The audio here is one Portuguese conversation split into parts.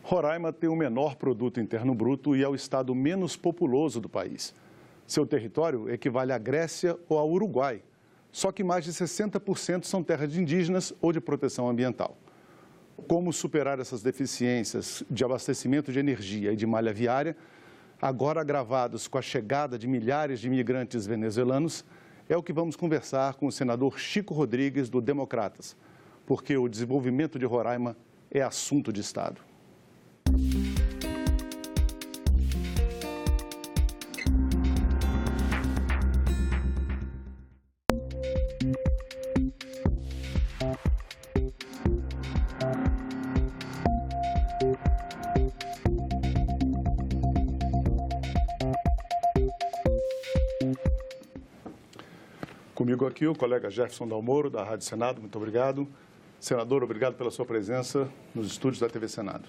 Roraima tem o menor produto interno bruto e é o estado menos populoso do país. Seu território equivale à Grécia ou ao Uruguai, só que mais de 60% são terras de indígenas ou de proteção ambiental. Como superar essas deficiências de abastecimento de energia e de malha viária, agora agravados com a chegada de milhares de imigrantes venezuelanos, é o que vamos conversar com o senador Chico Rodrigues, do Democratas, porque o desenvolvimento de Roraima é assunto de Estado. Comigo aqui o colega Jefferson Dalmoro, da Rádio Senado, muito obrigado. Senador, obrigado pela sua presença nos estúdios da TV Senado.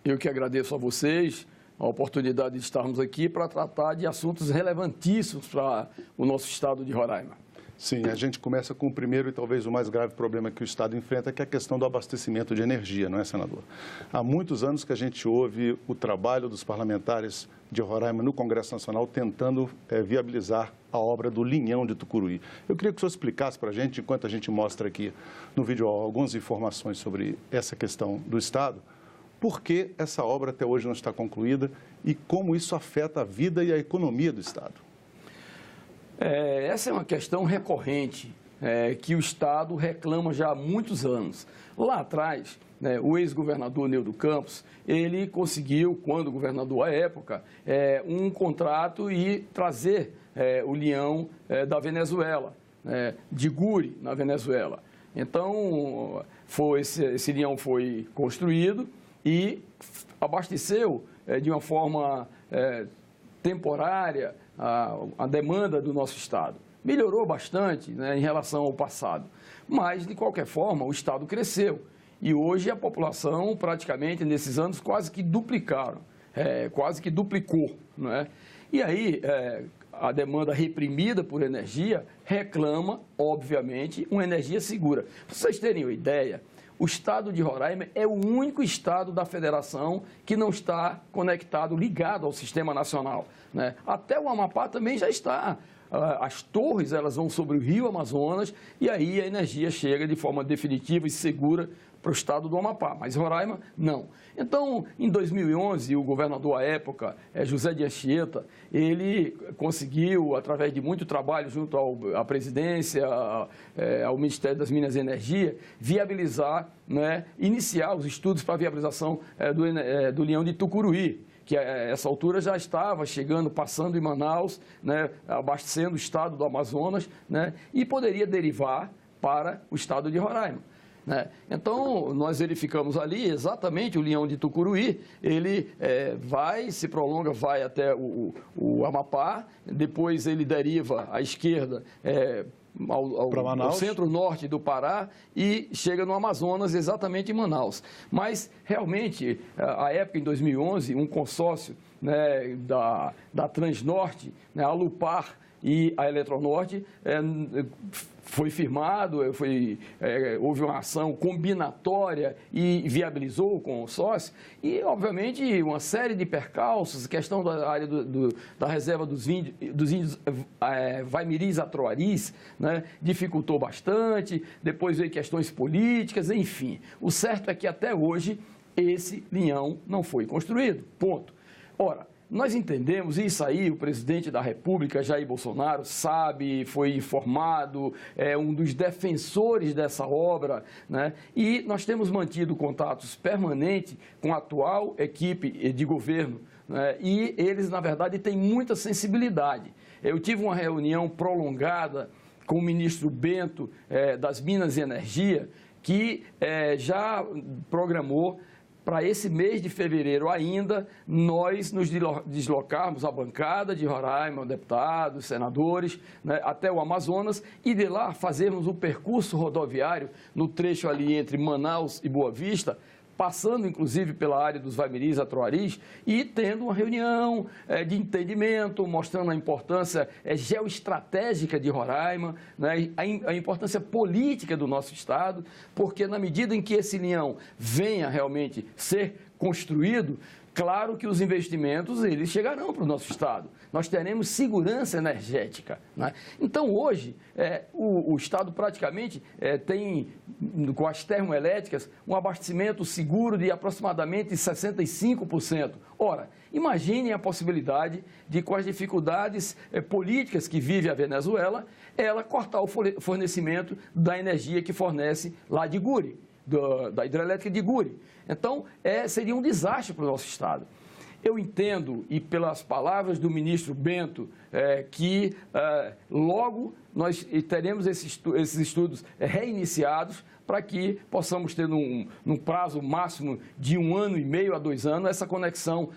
Eu que agradeço a vocês a oportunidade de estarmos aqui para tratar de assuntos relevantíssimos para o nosso estado de Roraima. Sim, a gente começa com o primeiro e talvez o mais grave problema que o estado enfrenta, que é a questão do abastecimento de energia, não é, senador? Há muitos anos que a gente ouve o trabalho dos parlamentares de Roraima no Congresso Nacional tentando viabilizar a obra do Linhão de Tucuruí. Eu queria que o senhor explicasse para a gente, enquanto a gente mostra aqui no vídeo algumas informações sobre essa questão do estado, por que essa obra até hoje não está concluída e como isso afeta a vida e a economia do estado. Essa é uma questão recorrente que o Estado reclama já há muitos anos. Lá atrás, o ex-governador Neudo Campos, ele conseguiu, quando governador à época, um contrato e trazer o Linhão da Venezuela, de Guri, na Venezuela. Então, esse Linhão foi construído e abasteceu de uma forma temporária a demanda do nosso Estado. Melhorou bastante em relação ao passado, mas, de qualquer forma, o Estado cresceu. E hoje a população, praticamente, nesses anos, quase que duplicaram, quase que duplicou. Não é? E aí, a demanda reprimida por energia reclama, obviamente, uma energia segura. Para vocês terem uma ideia, o estado de Roraima é o único estado da federação que não está conectado, ligado ao sistema nacional. Né? Até o Amapá também já está. As torres, elas vão sobre o rio Amazonas e aí a energia chega de forma definitiva e segura para o estado do Amapá, mas Roraima não. Então, em 2011, o governador à época, José de Anchieta, ele conseguiu, através de muito trabalho junto à presidência, ao Ministério das Minas e Energia, viabilizar, iniciar os estudos para a viabilização do Linhão de Tucuruí, que a essa altura já estava chegando, passando em Manaus, abastecendo o estado do Amazonas, e poderia derivar para o estado de Roraima. Então, nós verificamos ali exatamente o Linhão de Tucuruí, ele se prolonga, vai até o Amapá, depois ele deriva à esquerda ao centro-norte do Pará e chega no Amazonas, exatamente em Manaus. Mas, realmente, à época, em 2011, um consórcio da Transnorte, a Lupar e a Eletronorte, foi firmado, houve uma ação combinatória e viabilizou o consórcio e, obviamente, uma série de percalços, questão da área da reserva dos índios Vaimiris Atroaris, dificultou bastante, depois veio questões políticas, enfim. O certo é que até hoje esse linhão não foi construído, ponto. Ora, nós entendemos, e isso aí o presidente da República, Jair Bolsonaro, sabe, foi informado, é um dos defensores dessa obra, e nós temos mantido contatos permanentes com a atual equipe de governo, e eles, na verdade, têm muita sensibilidade. Eu tive uma reunião prolongada com o ministro Bento, das Minas e Energia, que já programou para esse mês de fevereiro ainda, nós nos deslocarmos a bancada de Roraima, deputados, senadores, até o Amazonas, e de lá fazermos o percurso rodoviário no trecho ali entre Manaus e Boa Vista, passando inclusive pela área dos Vamiris, Atroaris, e tendo uma reunião de entendimento, mostrando a importância geoestratégica de Roraima, né, a importância política do nosso estado, porque na medida em que esse linhão venha realmente ser construído, claro que os investimentos eles chegarão para o nosso estado. Nós teremos segurança energética, né? Então, hoje, o estado praticamente tem, com as termoelétricas, um abastecimento seguro de aproximadamente 65%. Ora, imaginem a possibilidade de, com as dificuldades políticas que vive a Venezuela, ela cortar o fornecimento da energia que fornece lá de Guri, da hidrelétrica de Guri. Então, seria um desastre para o nosso estado. Eu entendo, e pelas palavras do ministro Bento, que logo nós teremos esses estudos reiniciados para que possamos ter, num prazo máximo de 1 ano e meio a 2 anos, essa conexão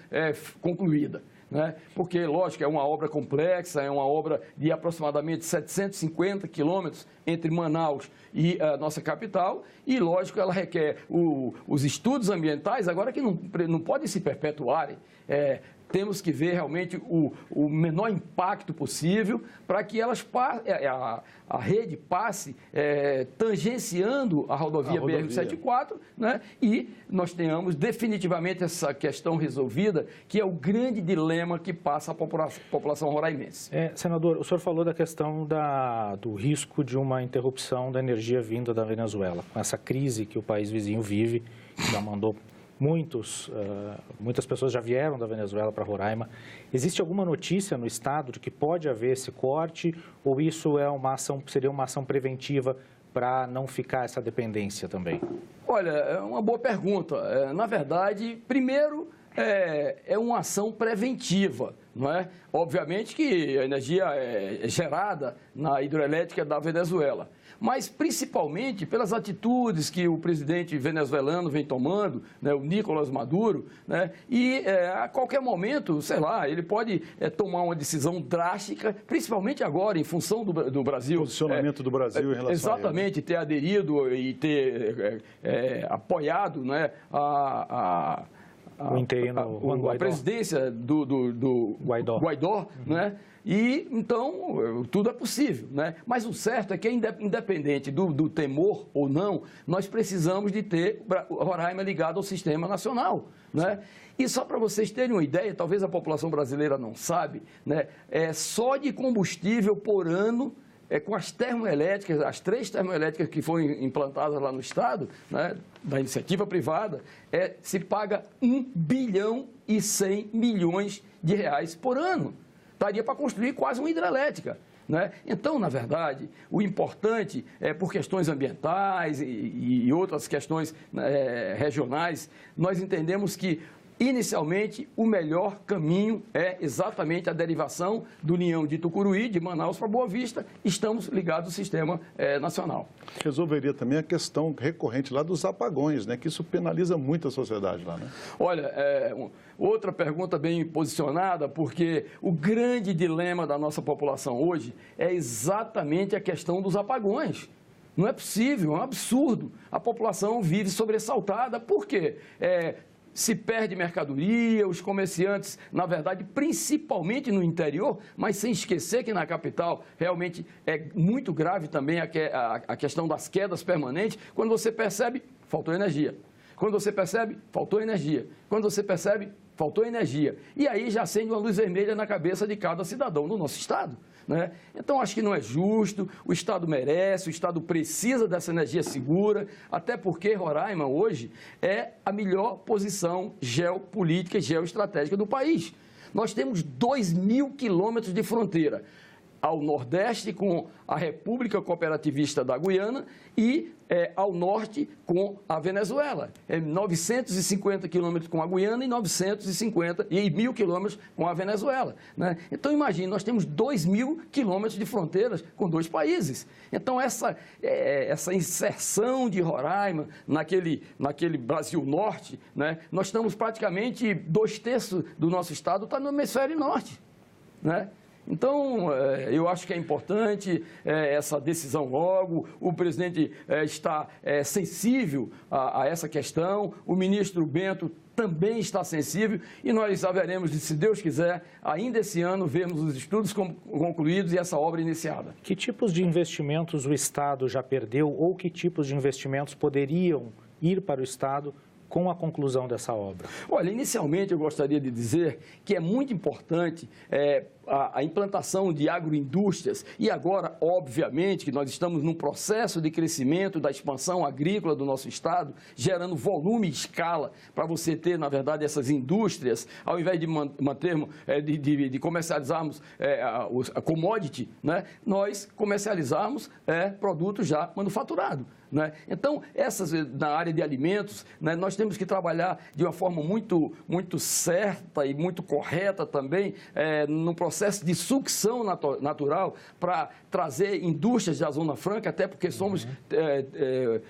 concluída. Né? Porque, lógico, é uma obra complexa, é uma obra de aproximadamente 750 quilômetros entre Manaus e a nossa capital, e, lógico, ela requer os estudos ambientais, agora que não podem se perpetuarem. Temos que ver realmente o menor impacto possível para que a rede passe tangenciando a rodovia BR-174, né? E nós tenhamos definitivamente essa questão resolvida, que é o grande dilema que passa a população roraimense. Senador, o senhor falou da questão do risco de uma interrupção da energia vinda da Venezuela, com essa crise que o país vizinho vive, já mandou muitas pessoas já vieram da Venezuela para Roraima. Existe alguma notícia no estado de que pode haver esse corte ou isso seria uma ação preventiva para não ficar essa dependência também? Olha, é uma boa pergunta. Na verdade, primeiro, é uma ação preventiva, não é? Obviamente que a energia é gerada na hidrelétrica da Venezuela, mas principalmente pelas atitudes que o presidente venezuelano vem tomando, né, o Nicolás Maduro, né, e a qualquer momento, sei lá, ele pode tomar uma decisão drástica, principalmente agora, em função do Brasil. O posicionamento do Brasil em relação exatamente, a ele. Ter aderido e ter apoiado, né, a presidência do Guaidó, né? E, então, tudo é possível, né? Mas o certo é que, independente do temor ou não, nós precisamos de ter Roraima ligado ao sistema nacional, né? E só para vocês terem uma ideia, talvez a população brasileira não sabe, né? Só de combustível por ano, com as termoelétricas, as 3 termoelétricas que foram implantadas lá no estado, né, da iniciativa privada, se paga 1 bilhão e 100 milhões de reais por ano. Daria para construir quase uma hidrelétrica, né? Então, na verdade, o importante por questões ambientais e outras questões regionais, nós entendemos que inicialmente, o melhor caminho é exatamente a derivação do linhão de Tucuruí, de Manaus para Boa Vista. Estamos ligados ao sistema nacional. Resolveria também a questão recorrente lá dos apagões, né? Que isso penaliza muito a sociedade lá, né? Olha, outra pergunta bem posicionada, porque o grande dilema da nossa população hoje é exatamente a questão dos apagões. Não é possível, é um absurdo. A população vive sobressaltada. Por quê? Se perde mercadoria, os comerciantes, na verdade, principalmente no interior, mas sem esquecer que na capital realmente é muito grave também a questão das quedas permanentes. Quando você percebe, faltou energia. Quando você percebe, faltou energia. Quando você percebe, faltou energia. E aí já acende uma luz vermelha na cabeça de cada cidadão do nosso estado, né? Então, acho que não é justo, o estado merece, o estado precisa dessa energia segura, até porque Roraima hoje é a melhor posição geopolítica e geoestratégica do país. Nós temos 2.000 quilômetros de fronteira ao nordeste com a República Cooperativista da Guiana e ao norte com a Venezuela. 950 quilômetros com a Guiana e 1.000 quilômetros com a Venezuela, né? Então, imagine, nós temos 2.000 quilômetros de fronteiras com 2 países. Então, essa inserção de Roraima naquele Brasil Norte, né? Nós estamos praticamente 2/3 do nosso estado está no hemisfério norte, né? Então, eu acho que é importante essa decisão logo, o presidente está sensível a essa questão, o ministro Bento também está sensível e nós haveremos, se Deus quiser, ainda esse ano, vermos os estudos concluídos e essa obra iniciada. Que tipos de investimentos o Estado já perdeu ou que tipos de investimentos poderiam ir para o Estado com a conclusão dessa obra? Olha, inicialmente eu gostaria de dizer que é muito importante a implantação de agroindústrias e agora, obviamente, que nós estamos num processo de crescimento da expansão agrícola do nosso Estado, gerando volume e escala para você ter, na verdade, essas indústrias, ao invés de mantermos, de comercializarmos a commodity, né, nós comercializarmos produto já manufaturado. Né? Então, na área de alimentos, né, nós temos que trabalhar de uma forma muito certa e muito correta também, no processo de sucção natural para trazer indústrias da Zona Franca, até porque somos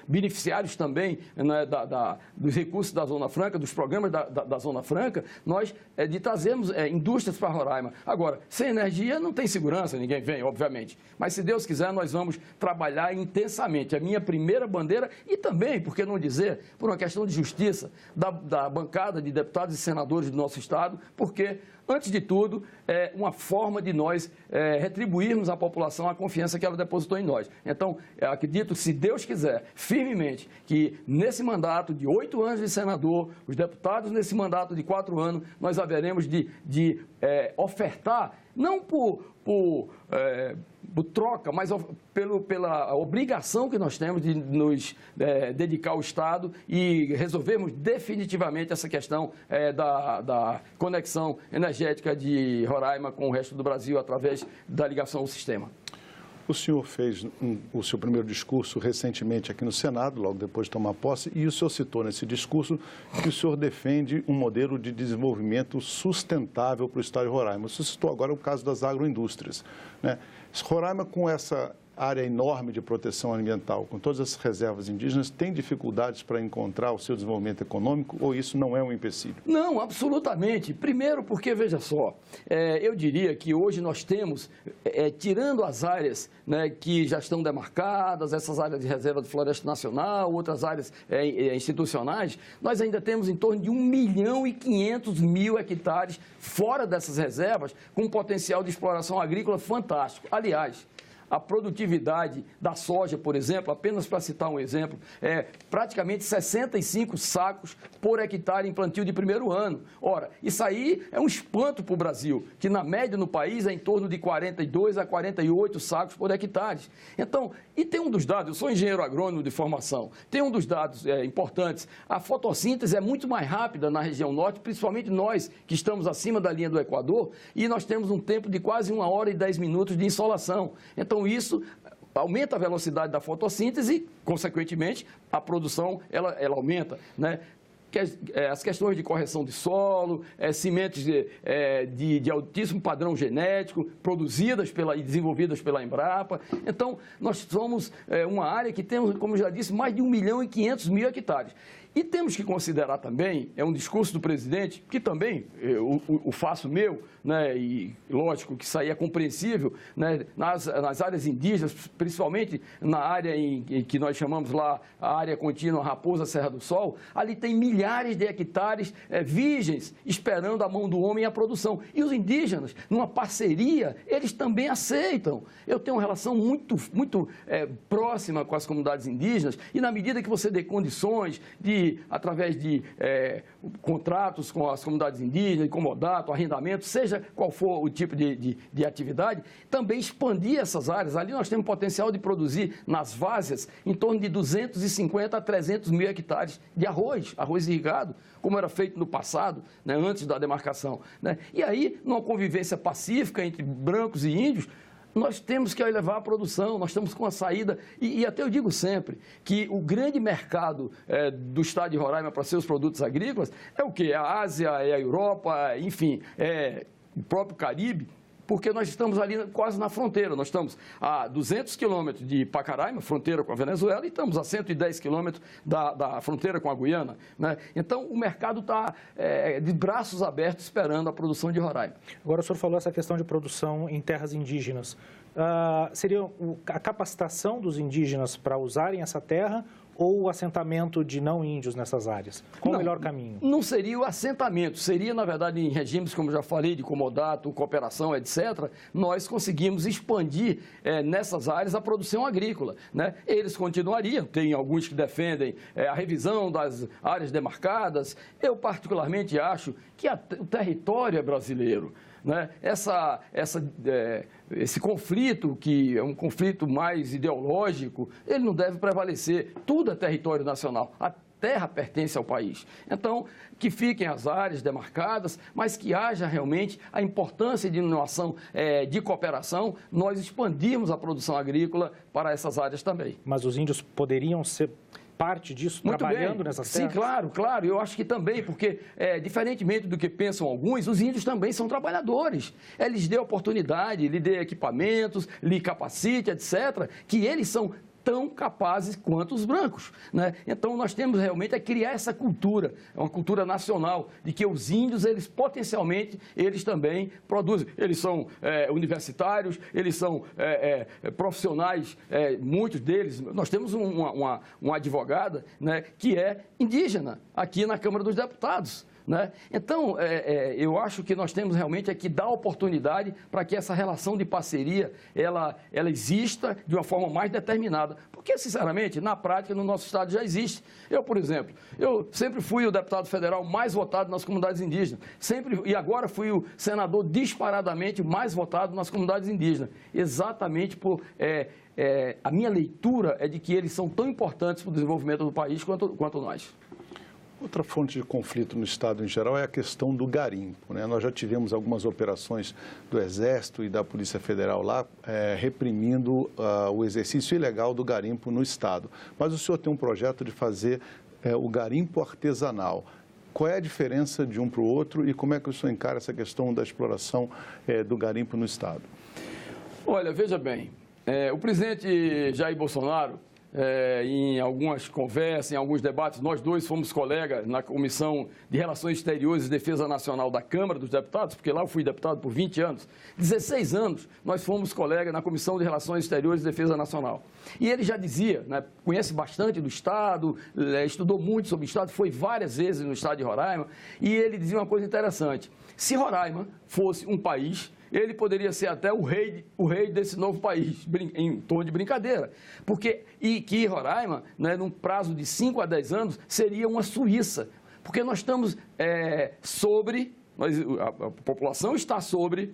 beneficiários também, né, dos recursos da Zona Franca, dos programas da Zona Franca, nós de trazermos indústrias para Roraima. Agora, sem energia não tem segurança, ninguém vem, obviamente. Mas se Deus quiser, nós vamos trabalhar intensamente. A minha primeira bandeira e também, por que não dizer, por uma questão de justiça da bancada de deputados e senadores do nosso Estado, porque, antes de tudo, é uma forma de nós retribuirmos à população a confiança que ela depositou em nós. Então, eu acredito, se Deus quiser, firmemente, que nesse mandato de 8 anos de senador, os deputados nesse mandato de 4 anos, nós haveremos de ofertar, não por troca, mas pela obrigação que nós temos de nos dedicar ao Estado e resolvermos definitivamente essa questão da conexão energética de Roraima com o resto do Brasil através da ligação ao sistema. O senhor fez o seu primeiro discurso recentemente aqui no Senado, logo depois de tomar posse, e o senhor citou nesse discurso que o senhor defende um modelo de desenvolvimento sustentável para o Estado de Roraima. O senhor citou agora o caso das agroindústrias, né? Roraima, com essa área enorme de proteção ambiental, com todas as reservas indígenas, tem dificuldades para encontrar o seu desenvolvimento econômico ou isso não é um empecilho? Não, absolutamente. Primeiro porque, veja só, eu diria que hoje nós temos, tirando as áreas, né, que já estão demarcadas, essas áreas de reserva de floresta nacional, outras áreas institucionais, nós ainda temos em torno de 1.500.000 hectares fora dessas reservas, com um potencial de exploração agrícola fantástico. Aliás, a produtividade da soja, por exemplo, apenas para citar um exemplo, é praticamente 65 sacos por hectare em plantio de primeiro ano. Ora, isso aí é um espanto para o Brasil, que na média no país é em torno de 42 a 48 sacos por hectare. Então, e tem um dos dados, eu sou engenheiro agrônomo de formação, tem um dos dados importantes, a fotossíntese é muito mais rápida na região norte, principalmente nós que estamos acima da linha do Equador, e nós temos um tempo de quase 1 hora e 10 minutos de insolação. Então, isso aumenta a velocidade da fotossíntese e, consequentemente, a produção ela aumenta, né? As questões de correção de solo, sementes de altíssimo padrão genético, produzidas e desenvolvidas pela Embrapa. Então, nós somos uma área que temos, como já disse, mais de 1.500.000 hectares. E temos que considerar também, é um discurso do presidente, que também o faço meu, né, e lógico que isso aí é compreensível, né, nas áreas indígenas, principalmente na área em que nós chamamos lá a área contínua Raposa Serra do Sol, ali tem milhares de hectares virgens esperando a mão do homem e a produção. E os indígenas, numa parceria, eles também aceitam. Eu tenho uma relação muito próxima com as comunidades indígenas e na medida que você dê condições através de contratos com as comunidades indígenas, comodato, arrendamento, seja qual for o tipo de atividade, também expandir essas áreas. Ali nós temos potencial de produzir nas várzeas em torno de 250 a 300.000 hectares de arroz irrigado, como era feito no passado, né, antes da demarcação, né? E aí, numa convivência pacífica entre brancos e índios, nós temos que elevar a produção, nós estamos com a saída, e até eu digo sempre que o grande mercado do estado de Roraima para seus produtos agrícolas é o quê? A Ásia, é a Europa, enfim, o próprio Caribe, porque nós estamos ali quase na fronteira. Nós estamos a 200 quilômetros de Pacaraima, fronteira com a Venezuela, e estamos a 110 quilômetros da fronteira com a Guiana, né? Então, o mercado está de braços abertos esperando a produção de Roraima. Agora, o senhor falou essa questão de produção em terras indígenas. Seria a capacitação dos indígenas para usarem essa terra ou o assentamento de não índios nessas áreas? Qual o melhor caminho? Não seria o assentamento, seria, na verdade, em regimes, como já falei, de comodato, cooperação, etc., nós conseguimos expandir nessas áreas a produção agrícola, né? Eles continuariam, tem alguns que defendem a revisão das áreas demarcadas. Eu, particularmente, acho que o território é brasileiro, né? Esse conflito, que é um conflito mais ideológico, ele não deve prevalecer. Tudo é território nacional. A terra pertence ao país. Então, que fiquem as áreas demarcadas, mas que haja realmente a importância de inovação, de cooperação, nós expandirmos a produção agrícola para essas áreas também. Mas os índios poderiam ser parte disso, muito trabalhando bem. nessas terras? Sim, claro. Eu acho que também, porque, diferentemente do que pensam alguns, os índios também são trabalhadores. Lhes dê oportunidade, lhe dê equipamentos, lhe capacite, etc., que eles são tão capazes quanto os brancos, né? Então, nós temos realmente a criar essa cultura, uma cultura nacional, de que os índios, potencialmente, eles também produzem. Eles são universitários, eles são profissionais, muitos deles. Nós temos uma advogada, né, que é indígena, aqui na Câmara dos Deputados, né? Então, eu acho que nós temos realmente que dar oportunidade para que essa relação de parceria ela exista de uma forma mais determinada. Porque, sinceramente, na prática, no nosso Estado já existe. Eu, por exemplo, sempre fui o deputado federal mais votado nas comunidades indígenas. E agora fui o senador disparadamente mais votado nas comunidades indígenas. Exatamente por... a minha leitura é de que eles são tão importantes para o desenvolvimento do país quanto nós. Outra fonte de conflito no Estado em geral é a questão do garimpo, né? Nós já tivemos algumas operações do Exército e da Polícia Federal lá reprimindo o exercício ilegal do garimpo no Estado. Mas o senhor tem um projeto de fazer o garimpo artesanal. Qual é a diferença de um para o outro e como é que o senhor encara essa questão da exploração do garimpo no Estado? Olha, veja bem, o presidente Jair Bolsonaro, em algumas conversas, em alguns debates, nós dois fomos colegas na Comissão de Relações Exteriores e Defesa Nacional da Câmara dos Deputados, porque lá eu fui deputado por 20 anos. 16 anos nós fomos colegas na Comissão de Relações Exteriores e Defesa Nacional. E ele já dizia, né, conhece bastante do Estado, estudou muito sobre o Estado, foi várias vezes no Estado de Roraima, e ele dizia uma coisa interessante: se Roraima fosse um país, ele poderia ser até o rei desse novo país, em tom de brincadeira. E que Roraima, né, num prazo de 5 a 10 anos, seria uma Suíça. Porque nós estamos a população está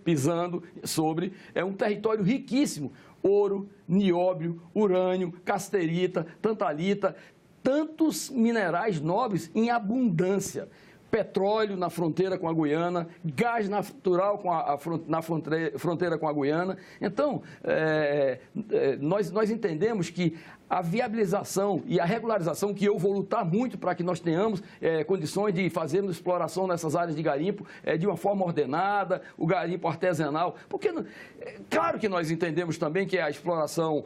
pisando sobre, um território riquíssimo. Ouro, nióbio, urânio, casterita, tantalita, tantos minerais nobres em abundância. Petróleo na fronteira com a Guiana, gás natural na fronteira com a Guiana. Então, nós entendemos que a viabilização e a regularização, que eu vou lutar muito para que nós tenhamos condições de fazermos exploração nessas áreas de garimpo de uma forma ordenada, o garimpo artesanal, porque, claro que nós entendemos também que a exploração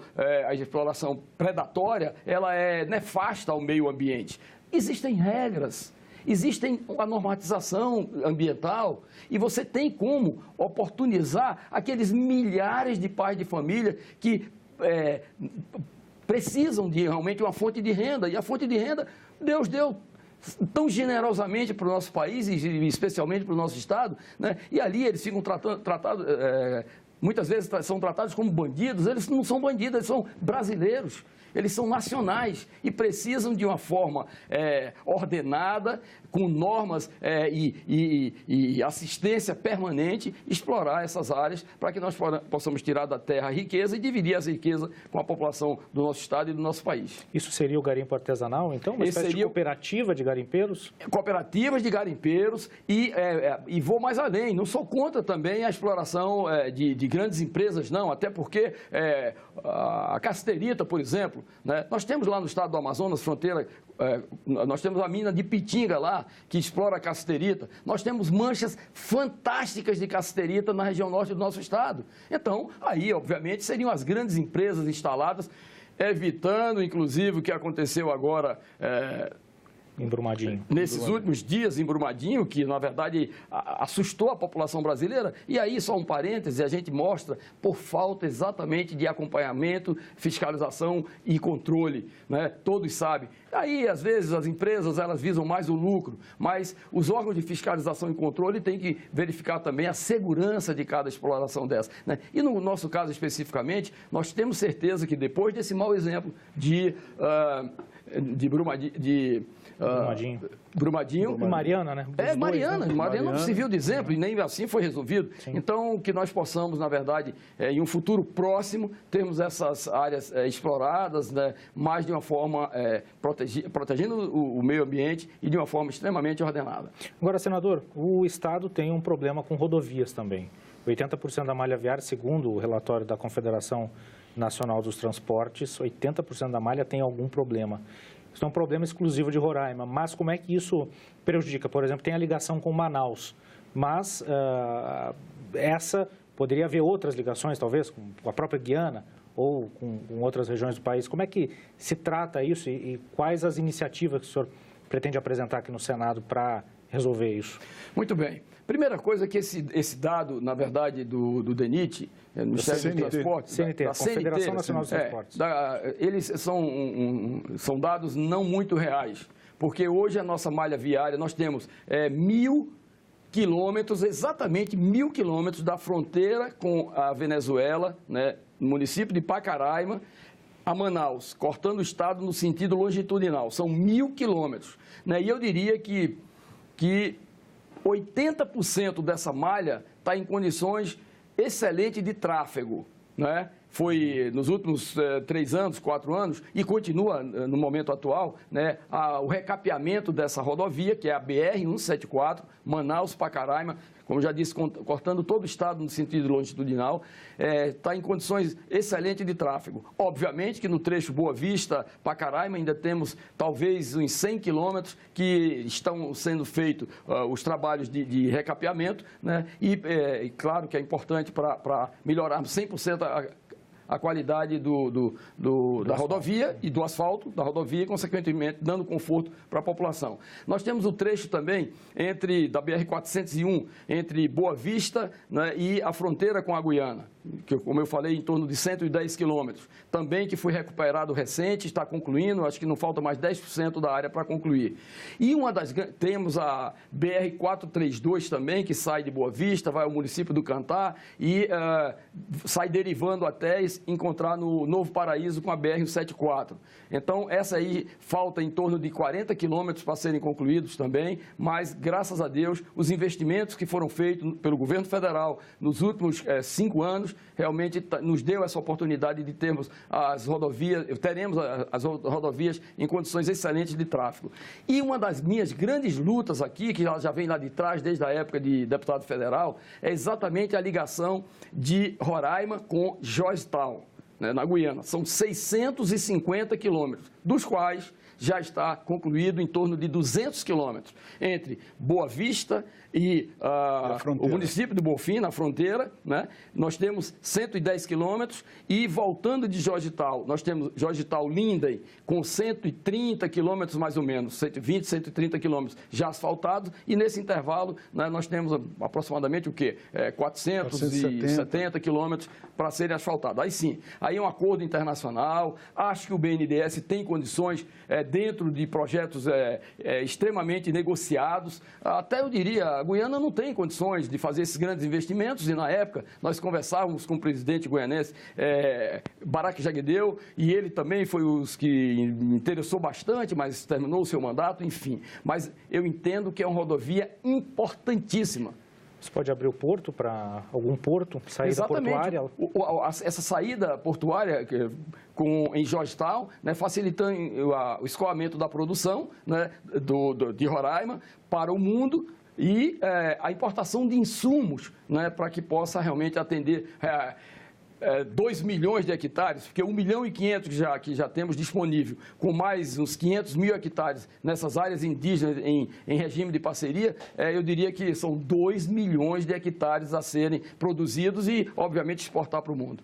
predatória, ela é nefasta ao meio ambiente. Existem regras. Existe a normatização ambiental e você tem como oportunizar aqueles milhares de pais de família que precisam de realmente uma fonte de renda. E a fonte de renda, Deus deu tão generosamente para o nosso país e especialmente para o nosso Estado, né? E ali eles ficam tratados, muitas vezes são tratados como bandidos. Eles não são bandidos, eles são brasileiros. Eles são nacionais e precisam de uma forma ordenada, com normas e assistência permanente, explorar essas áreas para que nós possamos tirar da terra a riqueza e dividir essa riqueza com a população do nosso Estado e do nosso país. Isso seria o garimpo artesanal, então? Uma espécie de cooperativa de garimpeiros? Cooperativas de garimpeiros e vou mais além. Não sou contra também a exploração de grandes empresas, não, até porque a casterita, por exemplo, né, nós temos lá no estado do Amazonas, fronteira nós temos a mina de Pitinga lá, que explora a cassiterita. Nós temos manchas fantásticas de cassiterita na região norte do nosso estado. Então, aí, obviamente, seriam as grandes empresas instaladas, evitando, inclusive, o que aconteceu agora... Em Brumadinho. Nesses últimos dias em Brumadinho, que na verdade assustou a população brasileira. E aí, só um parêntese, a gente mostra por falta exatamente de acompanhamento, fiscalização e controle, né? Todos sabem. Aí, às vezes, as empresas elas visam mais o lucro, mas os órgãos de fiscalização e controle têm que verificar também a segurança de cada exploração dessa, né? E no nosso caso especificamente, nós temos certeza que depois desse mau exemplo de Brumadinho. E Mariana, né? Mariana não serviu de exemplo e nem assim foi resolvido. Sim. Então, que nós possamos, na verdade, em um futuro próximo, termos essas áreas exploradas, né, mais de uma forma protegendo o meio ambiente e de uma forma extremamente ordenada. Agora, senador, o Estado tem um problema com rodovias também. 80% da malha viária, segundo o relatório da Confederação Nacional dos Transportes, 80% da malha tem algum problema. Isso é um problema exclusivo de Roraima, mas como é que isso prejudica? Por exemplo, tem a ligação com Manaus, mas essa poderia haver outras ligações, talvez, com a própria Guiana ou com outras regiões do país. Como é que se trata isso e quais as iniciativas que o senhor pretende apresentar aqui no Senado para resolver isso? Muito bem. Primeira coisa é que esse dado, na verdade, do DENIT, Ministério do Transporte, CNT, da Confederação Nacional dos Transportes, eles são dados não muito reais, porque hoje a nossa malha viária, nós temos 1.000 quilômetros, exatamente 1.000 quilômetros da fronteira com a Venezuela, né, no município de Pacaraima, a Manaus, cortando o estado no sentido longitudinal. São 1.000 quilômetros, né? E eu diria que 80% dessa malha está em condições excelentes de tráfego, né? Foi nos últimos 3 anos, 4 anos, e continua no momento atual, né, o recapeamento dessa rodovia, que é a BR-174, Manaus-Pacaraima, como já disse, cortando todo o estado no sentido longitudinal, está em condições excelentes de tráfego. Obviamente que no trecho Boa Vista-Pacaraima ainda temos talvez uns 100 quilômetros que estão sendo feitos os trabalhos de recapeamento, né? E claro que é importante para melhorarmos 100% a qualidade da rodovia e do asfalto da rodovia, e, consequentemente, dando conforto para a população. Nós temos o trecho também da BR-401, entre Boa Vista, né, e a fronteira com a Guiana, que, como eu falei, em torno de 110 quilômetros. Também que foi recuperado recente, está concluindo, acho que não falta mais 10% da área para concluir. E temos a BR-432 também, que sai de Boa Vista, vai ao município do Cantá e sai derivando até encontrar no Novo Paraíso com a BR-174. Então, essa aí falta em torno de 40 quilômetros para serem concluídos também, mas, graças a Deus, os investimentos que foram feitos pelo governo federal nos últimos 5 anos, realmente nos deu essa oportunidade de termos teremos as rodovias em condições excelentes de tráfego. E uma das minhas grandes lutas aqui, que já vem lá de trás, desde a época de deputado federal, é exatamente a ligação de Roraima com Georgetown, né, na Guiana. São 650 quilômetros, dos quais já está concluído em torno de 200 quilômetros entre Boa Vista e o município de Bonfim, na fronteira, né? Nós temos 110 quilômetros e, voltando de Georgetown, nós temos Georgetown-Linden com 130 quilômetros mais ou menos, 120, 130 quilômetros já asfaltados, e nesse intervalo, né, nós temos aproximadamente o quê? 470 quilômetros para serem asfaltados. Aí sim, aí é um acordo internacional, acho que o BNDES tem condições dentro de projetos extremamente negociados, até eu diria, a Guiana não tem condições de fazer esses grandes investimentos, e na época nós conversávamos com o presidente guianense, Barack Jagdeo, e ele também foi os que me interessou bastante, mas terminou o seu mandato, enfim. Mas eu entendo que é uma rodovia importantíssima. Você pode abrir o porto para algum porto, saída Exatamente. Portuária? Essa saída portuária em Georgetown, né, facilitando o escoamento da produção, né, de Roraima para o mundo, e a importação de insumos, né, para que possa realmente atender 2 milhões de hectares, porque 1,5 milhão que já temos disponível, com mais uns 500 mil hectares nessas áreas indígenas em regime de parceria, eu diria que são 2 milhões de hectares a serem produzidos e, obviamente, exportar para o mundo.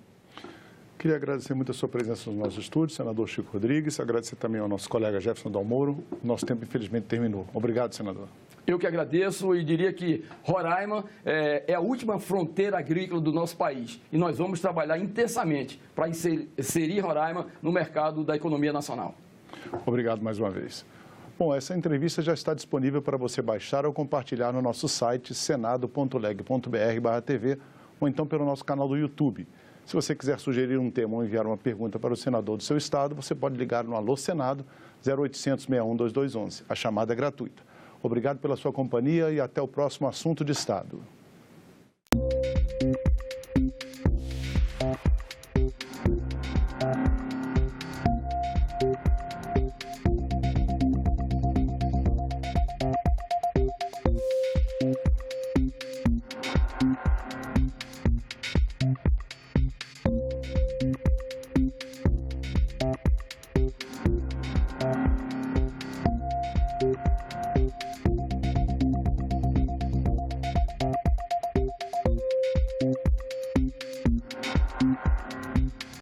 Queria agradecer muito a sua presença no nosso estúdio, senador Chico Rodrigues, agradecer também ao nosso colega Jefferson Dalmoro. Nosso tempo, infelizmente, terminou. Obrigado, senador. Eu que agradeço e diria que Roraima é a última fronteira agrícola do nosso país e nós vamos trabalhar intensamente para inserir Roraima no mercado da economia nacional. Obrigado mais uma vez. Bom, essa entrevista já está disponível para você baixar ou compartilhar no nosso site senado.leg.br/tv ou então pelo nosso canal do YouTube. Se você quiser sugerir um tema ou enviar uma pergunta para o senador do seu estado, você pode ligar no Alô Senado 0800 61 2211. A chamada é gratuita. Obrigado pela sua companhia e até o próximo Assunto de Estado. Thank you.